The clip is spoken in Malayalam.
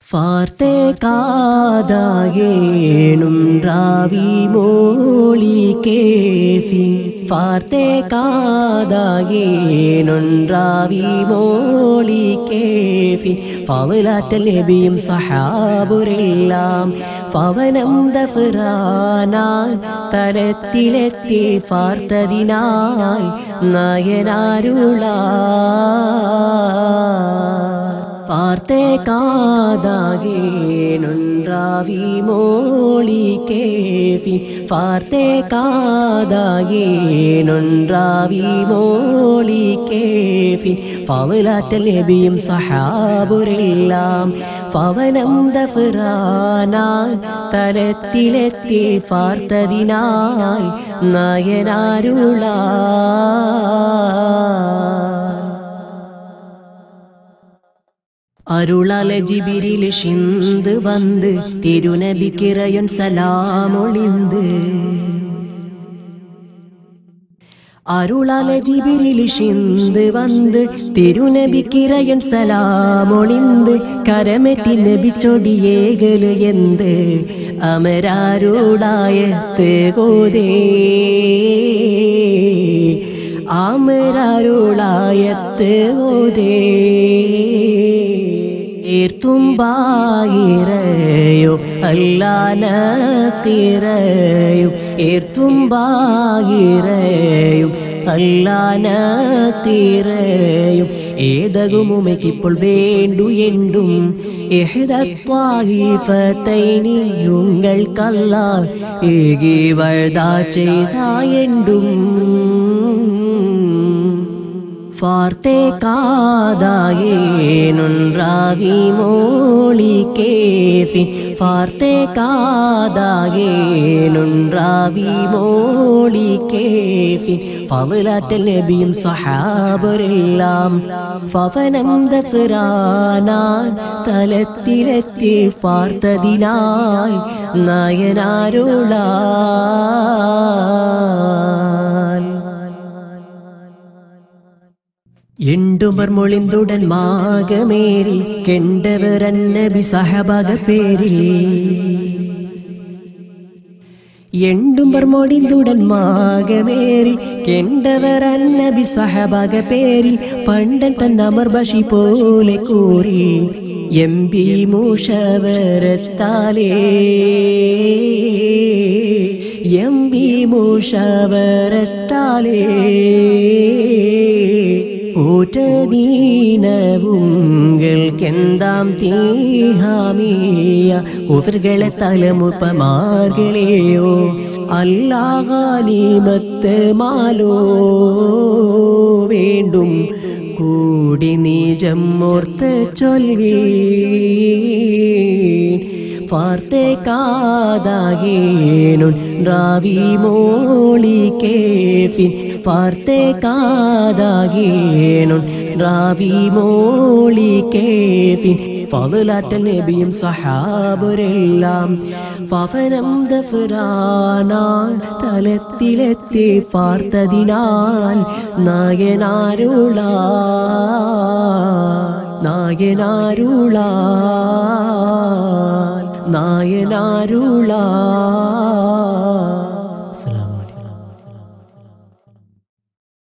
ഫാർത്തെ കാതാകേണും റാവി മോളി കേഫിൻ ഫാർത്തെ കാതാകേണും റാവി മോളി കേഫിൻ ഫളലാറ്റൽ നബിയും സഹാബുരെല്ലാം ഫവനം ദഫ്റാനായി തലത്തിലെത്തി ഫാർത്തതിനാൽ നയനാരുളാ ഫാർത്തെ കാതാകേണും റാവി മോളി കേഫിൻ ഫാർത്തെ കാതാകേണും റാവി മോളി കേഫിൻ ഫളലാറ്റൽ നബിയും സഹാബുരെല്ലാം ഫവനം ദഫ്റാനായി തലത്തിലെത്തി ഫാർത്തതിനാൽ നയനാരുളാ അരുളാല ജിബിരിൽ ഷിന്ത് വന്ന് തിരുനബിക്കിറയൻ സലാമൊളിന്ത് അരുളാല ജിബിരിൽ ഷിന്ത് വന്ന് തിരുനബിക്കിറയൻ സലാമൊളിന്ത് കരമെറ്റി നബിച്ചൊടിയേകല് എന്ത് അമരാരുളായത്ത് കോതേ അമരാരുളായത്ത് കോതേ ഏർത്തുമ്പായിരയോ അല്ലാനത്തിരയും ഏർത്തുമ്പായിരയും അല്ലാനത്തിരയും ഏതകുമുമയ്ക്കിപ്പോൾ വേണ്ടു എണ്ടും ഉങ്ങൾക്കല്ല ഏകി വഴുതാ ചെയ്തായെണ്ടും ഫാർത്തെ കാതാകേണും റാവി മോളി കേഫിൻ ഫാർത്തെ കാതാകേണും റാവി മോളി കേഫിൻ ഫളലാറ്റൽ നബിയും സഹാബരെല്ലാം ഫവനം ദഫ്റാനായി തലത്തിലെത്തി ഫാർത്തതിനാൽ നയനാരുളാ എണ്ടുമർ മൊളിന്തുടൻ മാകമേരി കെണ്ടവർ അന്നബി സഹബക പേരിൽ എണ്ടുമർ മൊളിന്തുടൻ മാകമേരി കെണ്ടവർ അന്നബി സഹബക പേരിൽ പണ്ടൻ തൻ അമർ ബഷി പോലെ കൂറി എംബി മൂഷവരത്താലേ എംബി മൂഷവരത്താലേ ൂറ്റദീനവുങ്ങൾക്കെന്താം തീഹാമിയ ഉവർകളെ തലമുപ്പമാർകളെയോ അല്ലാഹാലിമത്ത് മാലോ വേണ്ടും കൂടി നീജമ്മോർത്ത് ചൊൽവീൻ ഫാർത്തെ കാതാകേണും റാവി മോളി കേഫിൻ ഫാർത്തെ കാതാകേണും റാവി മോളി കേഫിൻ ഫളലാറ്റൽ നബിയും സഹാബരെല്ലാം ഫവനം ദഫ്റാനായി തലത്തിലെത്തി ഫാർത്തതിനാൽ നായനാരുളാ നായനാരുളാ നായനാരുളാ